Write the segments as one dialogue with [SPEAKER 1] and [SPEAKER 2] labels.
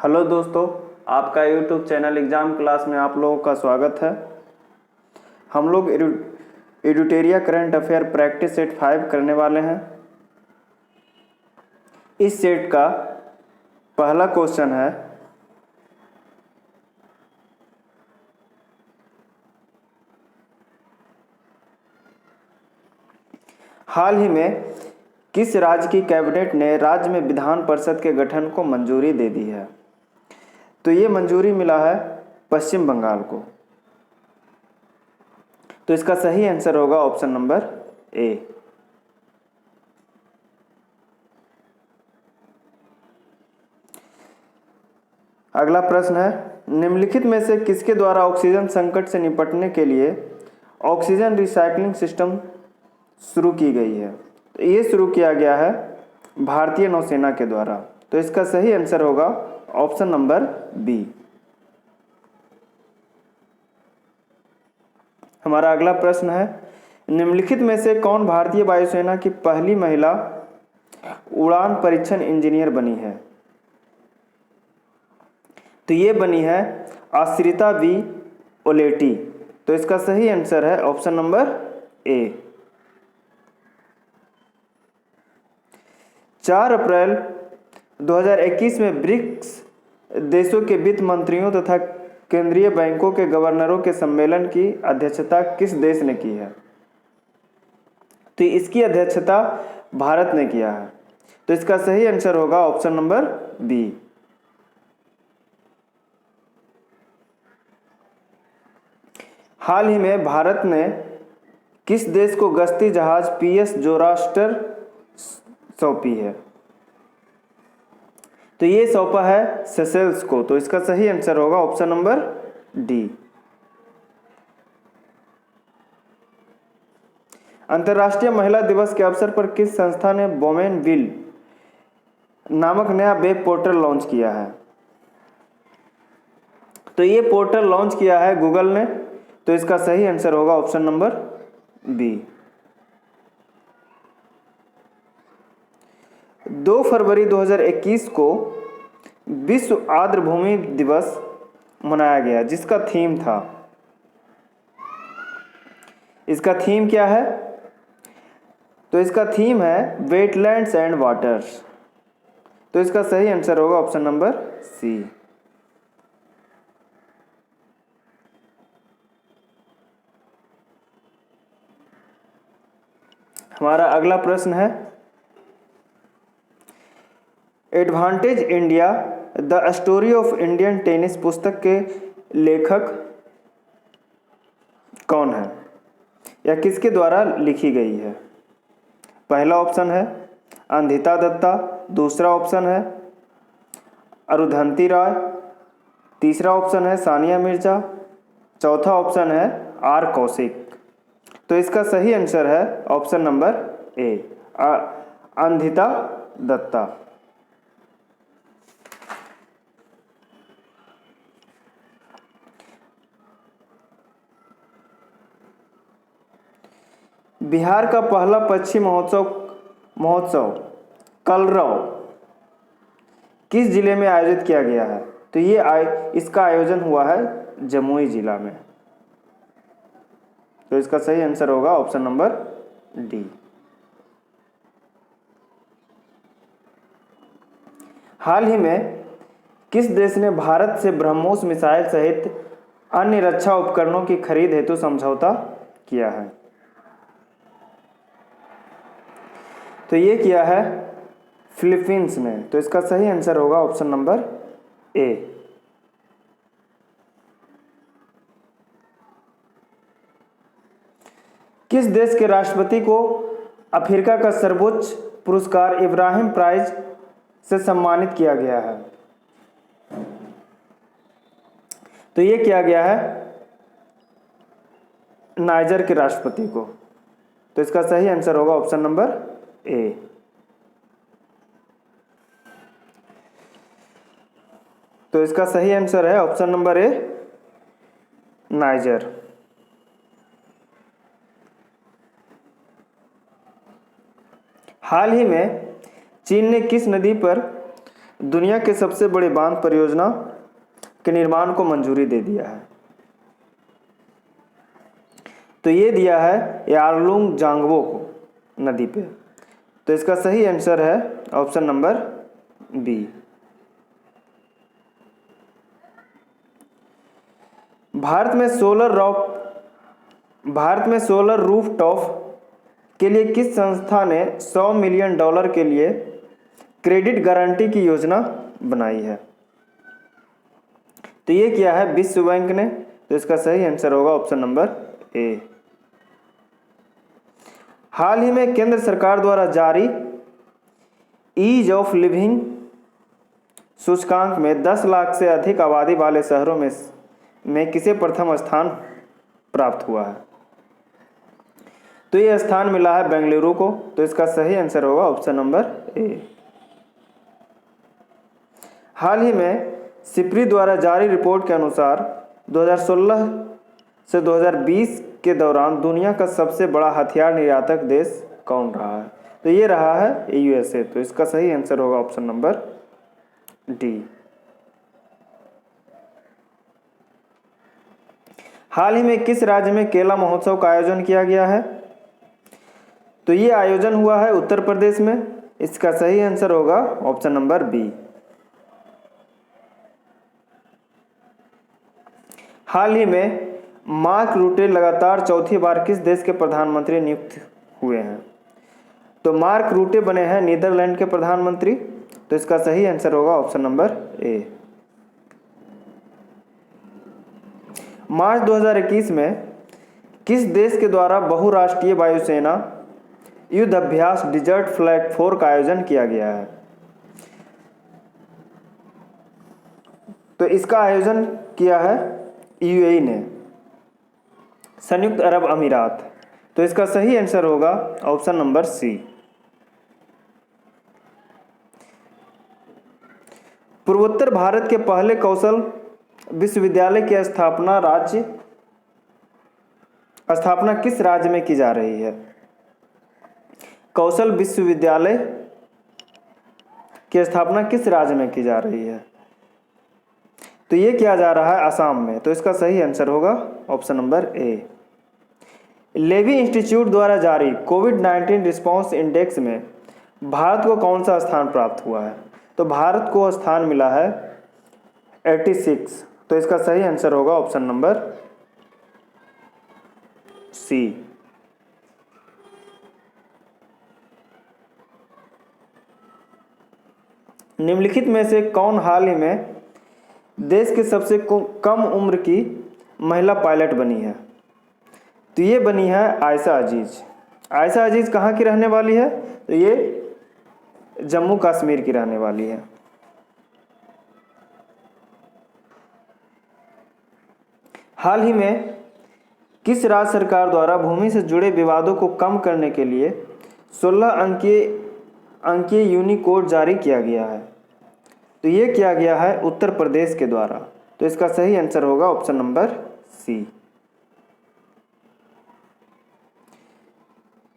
[SPEAKER 1] Hello दोस्तों, आपका YouTube channel exam class में आप लोगों का स्वागत है। हम लोग एडुटेरिया करंट अफेयर प्रैक्टिस सेट 5 करने वाले हैं। इस सेट का पहला क्वेश्चन है, हाल ही में किस राज्य की कैबिनेट ने राज्य में विधान परिषद के गठन को मंजूरी दे दी है? तो ये मंजूरी मिला है पश्चिम बंगाल को। तो इसका सही आंसर होगा ऑप्शन नंबर ए। अगला प्रश्न है, निम्नलिखित में से किसके द्वारा ऑक्सीजन संकट से निपटने के लिए ऑक्सीजन रिसाइकलिंग सिस्टम शुरू की गई है? तो ये शुरू किया गया है भारतीय नौसेना के द्वारा। तो इसका सही आंसर होगा ऑप्शन नंबर बी। हमारा अगला प्रश्न है, निम्नलिखित में से कौन भारतीय वायुसेना की पहली महिला उड़ान परीक्षण इंजीनियर बनी है? तो ये बनी है आश्रिता वी ओलेटी। तो इसका सही आंसर है ऑप्शन नंबर ए। 4 अप्रैल 2021 में ब्रिक्स देशों के वित्त मंत्रियों तथा केंद्रीय बैंकों के गवर्नरों के सम्मेलन की अध्यक्षता किस देश ने की है? तो इसकी अध्यक्षता भारत ने किया है। तो इसका सही आंसर होगा ऑप्शन नंबर बी। हाल ही में भारत ने किस देश को गश्ती जहाज पीएस जोरास्टर सौंपी है? तो ये सौंपा है सेशेल्स को। तो इसका सही आंसर होगा ऑप्शन नंबर डी। अंतर्राष्ट्रीय महिला दिवस के अवसर पर किस संस्था ने वोमेनविल नामक नया वेब पोर्टल लॉन्च किया है? तो ये पोर्टल लॉन्च किया है गूगल ने। तो इसका सही आंसर होगा ऑप्शन नंबर बी। 2 फरवरी 2021 को विश्व आर्द्रभूमि दिवस मनाया गया, जिसका थीम था, इसका थीम क्या है? तो इसका थीम है वेटलैंड्स एंड वाटर्स। तो इसका सही आंसर होगा ऑप्शन नंबर सी। हमारा अगला प्रश्न है, advantage India the story of Indian tennis पुस्तक के लेखक कौन है या किसके द्वारा लिखी गई है? पहला ऑप्शन है अंधिता दत्ता, दूसरा ऑप्शन है अरुंधति रॉय, तीसरा ऑप्शन है सानिया मिर्जा, चौथा ऑप्शन है आर कौशिक। तो इसका सही आंसर है option number A, Andhita Datta. Bihar का पहला पक्षी महोत्सव कलरव किस जिले में आयोजित किया गया है? तो ये इसका आयोजन हुआ है जमुई जिला में। तो इसका सही आंसर होगा ऑप्शन नंबर डी। हाल ही में किस देश ने भारत से ब्रह्मोस मिसाइल सहित अन्य रक्षा उपकरणों की खरीद हेतु समझौता किया है? तो ये किया है फिलीपींस ने। तो इसका सही आंसर होगा ऑप्शन नंबर ए। किस देश के राष्ट्रपति को अफ्रीका का सर्वोच्च पुरस्कार इब्राहिम प्राइज से सम्मानित किया गया है? तो ये किया गया है नाइजर के राष्ट्रपति को। तो इसका सही आंसर होगा ऑप्शन नंबर ए। तो इसका सही आंसर है ऑप्शन नंबर ए, नाइजर। हाल ही में चीन ने किस नदी पर दुनिया के सबसे बड़े बांध परियोजना के निर्माण को मंजूरी दे दिया है? तो ये दिया है यारलुंग जांगबो को नदी पे। तो इसका सही आंसर है ऑप्शन नंबर बी। भारत में सोलर रूफटॉप के लिए किस संस्था ने $100 मिलियन के लिए क्रेडिट गारंटी की योजना बनाई है? तो ये किया है विश्व बैंक ने। तो इसका सही आंसर होगा ऑप्शन नंबर ए। हाल ही में केंद्र सरकार द्वारा जारी ईज ऑफ लिविंग सूचकांक में 10 लाख से अधिक आबादी वाले शहरों में किसे प्रथम स्थान प्राप्त हुआ है? तो ये स्थान मिला है बेंगलुरु को। तो इसका सही आंसर होगा ऑप्शन नंबर ए। हाल ही में सिप्री द्वारा जारी रिपोर्ट के अनुसार 2016 से 2020 के दौरान दुनिया का सबसे बड़ा हथियार निर्यातक देश कौन रहा है? तो ये रहा है यूएसए। तो इसका सही आंसर होगा ऑप्शन नंबर डी। हाल ही में किस राज्य में केला महोत्सव का आयोजन किया गया है? तो ये आयोजन हुआ है उत्तर प्रदेश में। इसका सही आंसर होगा ऑप्शन नंबर बी। हाल ही में मार्क रूटे लगातार चौथी बार किस देश के प्रधानमंत्री नियुक्त हुए हैं? तो मार्क रूटे बने हैं नीदरलैंड के प्रधानमंत्री। तो इसका सही आंसर होगा ऑप्शन नंबर ए। मार्च 2021 में किस देश के द्वारा बहुराष्ट्रीय वायुसेना युद्ध अभ्यास डिजर्ट फ्लैग 4 का आयोजन किया गया है? तो इसका आयोजन किया है यूएई ने, संयुक्त अरब अमीरात। तो इसका सही आंसर होगा ऑप्शन नंबर सी। पूर्वोत्तर भारत के पहले कौशल विश्वविद्यालय की स्थापना किस राज्य में की जा रही है? कौशल विश्वविद्यालय की स्थापना किस राज्य में की जा रही है? तो ये किया जा रहा है असम में। तो इसका सही आंसर होगा option number A. Levy Institute द्वारा जारी कोविड-19 रिस्पांस इंडेक्स में भारत को कौन सा स्थान प्राप्त हुआ है? तो भारत को स्थान मिला है 86। तो इसका सही आंसर होगा ऑप्शन नंबर सी। निम्नलिखित में से कौन हाल ही में देश के सबसे कम उम्र की महिला पायलट बनी है? तो ये बनी है आयशा अजीज। आयशा अजीज कहाँ की रहने वाली है? तो ये जम्मू कश्मीर की रहने वाली है। हाल ही में किस राज्य सरकार द्वारा भूमि से जुड़े विवादों को कम करने के लिए 16 अंकीय यूनिकोड जारी किया गया है? तो ये किया गया है उत्तर प्रदेश के द्वारा। तो इसका सही आंसर होगा ऑप्शन नंबर सी।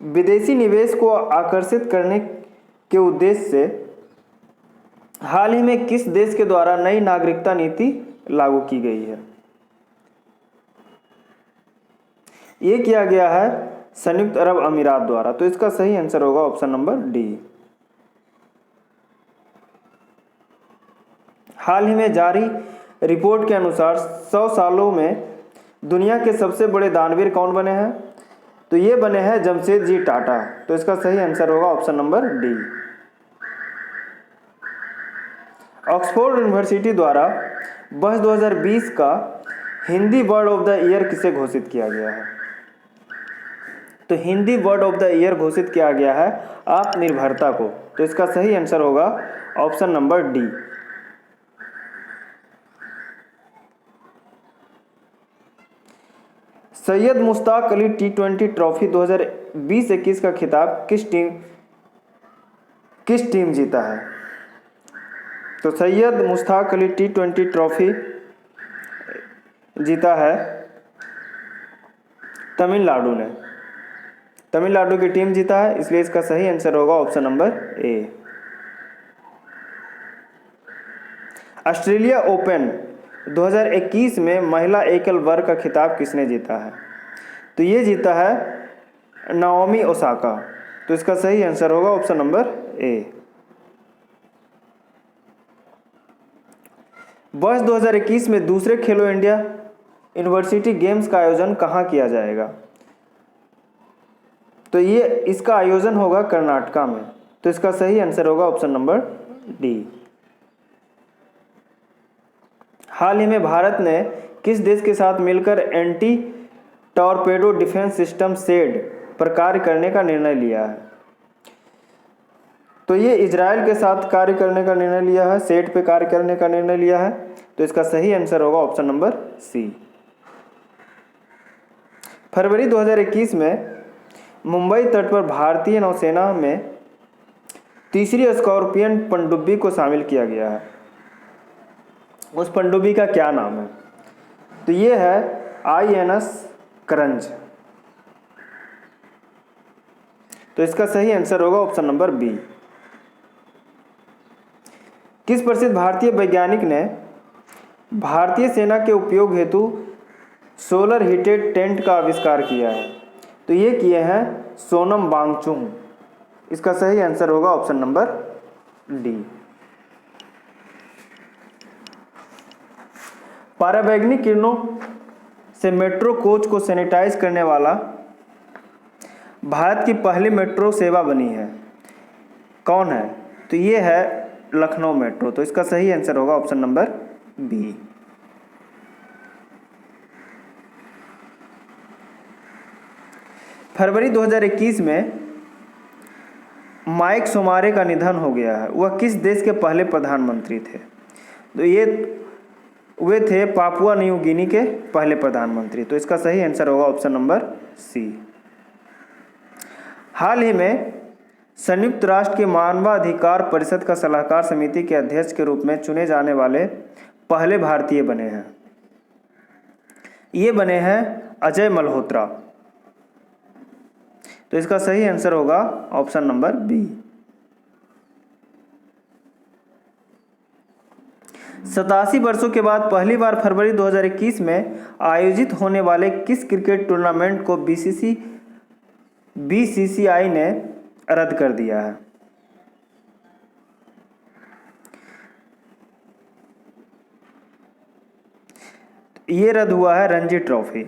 [SPEAKER 1] विदेशी निवेश को आकर्षित करने के उद्देश्य से हाल ही में किस देश के द्वारा नई नागरिकता नीति लागू की गई है? ये किया गया है संयुक्त अरब अमीरात द्वारा। तो इसका सही आंसर होगा ऑप्शन नंबर डी। हाल ही में जारी रिपोर्ट के अनुसार 100 सालों में दुनिया के सबसे बड़े दानवीर कौन बने हैं? तो ये बने हैं जमशेद जी टाटा। तो इसका सही आंसर होगा option number D. Oxford university द्वारा वर्ष 2020 का Hindi word of the year किसे घोषित किया गया है? तो Hindi word of the year घोषित किया गया है आत्मनिर्भरता को। तो इसका सही आंसर होगा option number D. Syed Mushtaq Ali T20 trophy 2020-21 का खिताब किस टीम जीता है? तो सैयद मुश्ताक अली T20 ट्रॉफी जीता है तमिलनाडु ने। तमिलनाडु की टीम जीता है, इसलिए इसका सही आंसर होगा ऑप्शन नंबर ए। ऑस्ट्रेलिया ओपन 2021 में महिला एकल वर्ग का खिताब किसने जीता है? तो ये जीता है नाओमी ओसाका। तो इसका सही आंसर होगा ऑप्शन नंबर ए। वर्ष 2021 में दूसरे खेलो इंडिया यूनिवर्सिटी गेम्स का आयोजन कहाँ किया जाएगा? तो ये इसका आयोजन होगा कर्नाटका में। तो इसका सही आंसर होगा ऑप्शन नंबर डी। हाल ही में भारत ने किस देश के साथ मिलकर anti torpedo defence system said पर कार्य करने का निर्णय लिया है? तो ये इजराइल के साथ कार्य करने का निर्णय लिया है, सेट पे कार्य करने का निर्णय लिया है। तो इसका सही आंसर होगा ऑप्शन नंबर सी। फरवरी 2021 में मुंबई तट पर भारतीय नौसेना में तीसरी स्कॉर्पियन पनडुब्बी को शामिल किया गया है। उस पनडुब्बी का क्या नाम है? तो ये है INS करंज। तो इसका सही आंसर होगा ऑप्शन नंबर बी। किस प्रसिद्ध भारतीय वैज्ञानिक ने भारतीय सेना के उपयोग हेतु सोलर हीटेड टेंट का आविष्कार किया है? तो ये किए हैं सोनम वांगचुक। इसका सही आंसर होगा ऑप्शन नंबर डी। पराबैंगनी किरणों से मेट्रो कोच को सैनिटाइज करने वाला भारत की पहली मेट्रो सेवा बनी है, कौन है? तो ये है लखनऊ मेट्रो। तो इसका सही आंसर होगा ऑप्शन नंबर बी। फरवरी 2021 में माइक सोमारे का निधन हो गया है। वह किस देश के पहले प्रधानमंत्री थे? तो ये वे थे पापुआ न्यू गिनी के पहले प्रधानमंत्री। तो इसका सही आंसर होगा ऑप्शन नंबर सी। हाल ही में संयुक्त राष्ट्र के मानवाधिकार परिषद का सलाहकार समिति के अध्यक्ष के रूप में चुने जाने वाले पहले भारतीय बने हैं। ये बने हैं अजय मल्होत्रा। तो इसका सही आंसर होगा ऑप्शन नंबर बी। 87 वर्षों के बाद पहली बार फरवरी 2021 में आयोजित होने वाले किस क्रिकेट टूर्नामेंट को BCCI ने रद्द कर दिया है? ये रद्द हुआ है रणजी ट्रॉफी।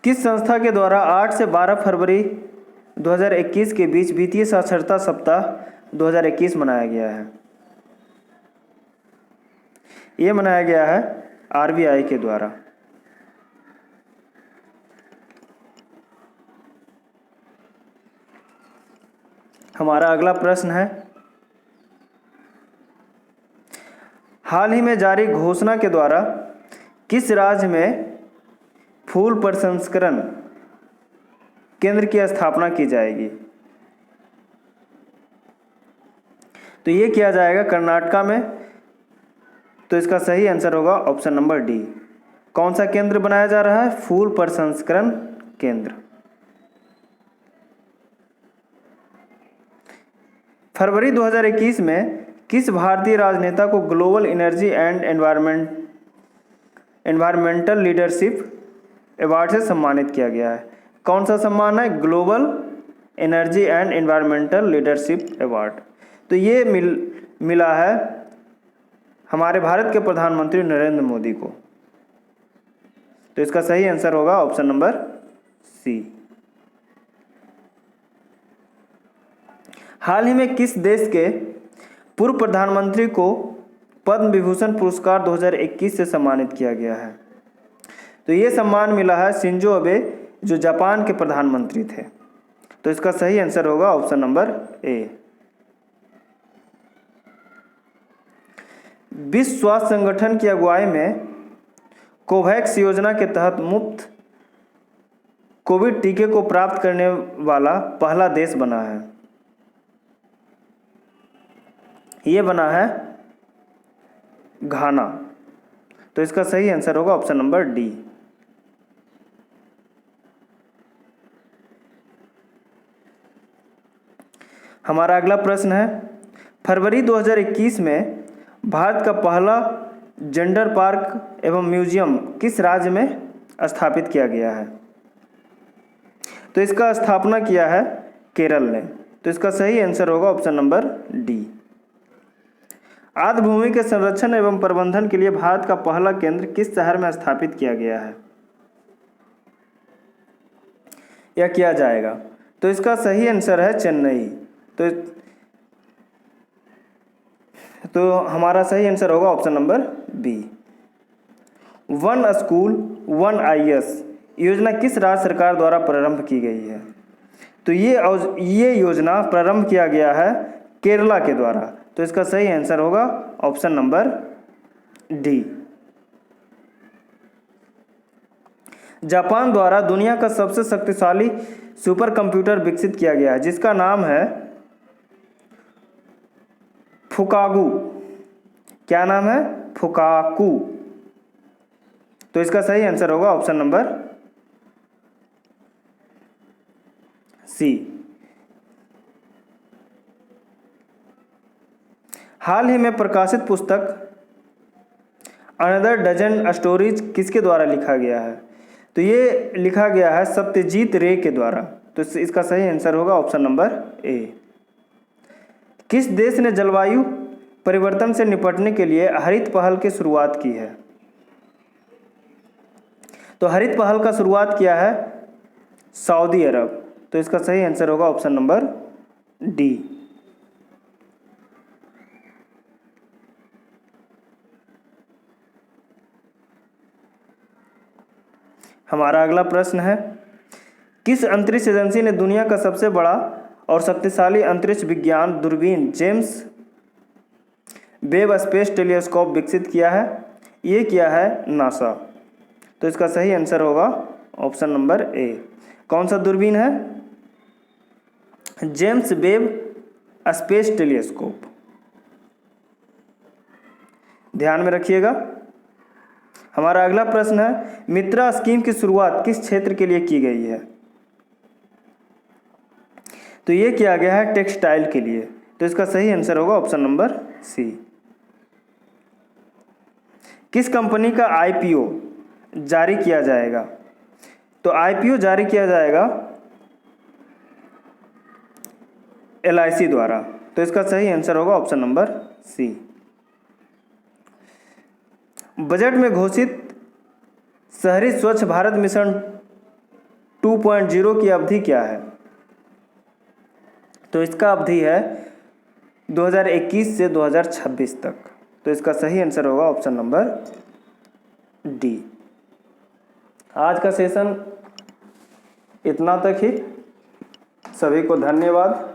[SPEAKER 1] किस संस्था के द्वारा 8 से 12 फरवरी 2021 के बीच वित्तीय साक्षरता सप्ताह 2021 मनाया गया है? ये मनाया गया है RBI के द्वारा। हमारा अगला प्रश्न है, हाल ही में जारी घोषणा के द्वारा किस राज्य में फूल प्रसंस्करण केंद्र की स्थापना की जाएगी? तो ये किया जाएगा कर्नाटका में। तो इसका सही आंसर होगा ऑप्शन नंबर डी। कौन सा केंद्र बनाया जा रहा है? फूल प्रसंस्करण केंद्र। फरवरी 2021 में किस भारतीय राजनेता को global energy and environmental leadership award से सम्मानित किया गया है? कौन सा सम्मान है? Global energy and environmental leadership award. तो ये मिला है हमारे भारत के प्रधानमंत्री नरेंद्र मोदी को। तो इसका सही आंसर होगा ऑप्शन नंबर सी। हाल ही में किस देश के पूर्व प्रधानमंत्री को पद्म विभूषण पुरस्कार 2021 से सम्मानित किया गया है? तो ये सम्मान मिला है शिंजो अबे, जो जापान के प्रधानमंत्री थे। तो इसका सही आंसर होगा ऑप्शन नंबर ए। विश्व स्वास्थ्य संगठन की अगुवाई में कोवैक्स योजना के तहत मुफ्त कोविड टीके को प्राप्त करने वाला पहला देश बना है। ये बना है घाना। तो इसका सही आंसर होगा ऑप्शन नंबर डी। हमारा अगला प्रश्न है, फरवरी 2021 में भारत का पहला जेंडर पार्क एवं म्यूजियम किस राज्य में स्थापित किया गया है? तो इसका स्थापना किया है केरल ने। तो इसका सही आंसर होगा ऑप्शन नंबर डी। आर्द्र भूमि के संरक्षण एवं प्रबंधन के लिए भारत का पहला केंद्र किस शहर में स्थापित किया गया है या किया जाएगा? तो इसका सही आंसर है चेन्नई। तो हमारा सही आंसर होगा option number B. One school one IAS योजना किस राज्य सरकार द्वारा प्रारंभ की गई है? तो ये योजना प्रारंभ किया गया है केरला के द्वारा। तो इसका सही आंसर होगा ऑप्शन नंबर डी। जापान द्वारा दुनिया का सबसे शक्तिशाली सुपर कंप्यूटर विकसित किया गया है जिसका नाम है फुकाकू। क्या नाम है? फुकाकू। तो इसका सही आंसर होगा ऑप्शन नंबर सी। हाल ही में प्रकाशित पुस्तक अनदर डजन स्टोरीज किसके द्वारा लिखा गया है? तो ये लिखा गया है सत्यजीत रे के द्वारा। तो इसका सही आंसर होगा ऑप्शन नंबर ए। किस देश ने जलवायु परिवर्तन से निपटने के लिए हरित पहल की शुरुआत की है? तो हरित पहल का शुरुआत किया है सऊदी अरब। तो इसका सही आंसर होगा ऑप्शन नंबर डी। हमारा अगला प्रश्न है, किस अंतरिक्ष एजेंसी ने दुनिया का सबसे बड़ा और शक्तिशाली अंतरिक्ष विज्ञान दूरबीन जेम्स वेब स्पेस टेलीस्कोप विकसित किया है? ये किया है नासा। तो इसका सही आंसर होगा ऑप्शन नंबर ए। कौन सा दूरबीन है? James Webb space telescope. ध्यान में रखिएगा। हमारा अगला प्रश्न है, मित्रा स्कीम की शुरुआत किस क्षेत्र के लिए की गई है? तो ये किया गया है टेक्सटाइल के लिए। तो इसका सही आंसर होगा ऑप्शन नंबर सी। किस कंपनी का आईपीओ जारी किया जाएगा? तो आईपीओ जारी किया जाएगा एलआईसी द्वारा। तो इसका सही आंसर होगा ऑप्शन नंबर सी। बजट में घोषित शहरी स्वच्छ भारत मिशन 2.0 की अवधि क्या है? तो इसका अवधि है 2021 से 2026 तक। तो इसका सही आंसर होगा ऑप्शन नंबर डी। आज का सेशन इतना तक ही। सभी को धन्यवाद।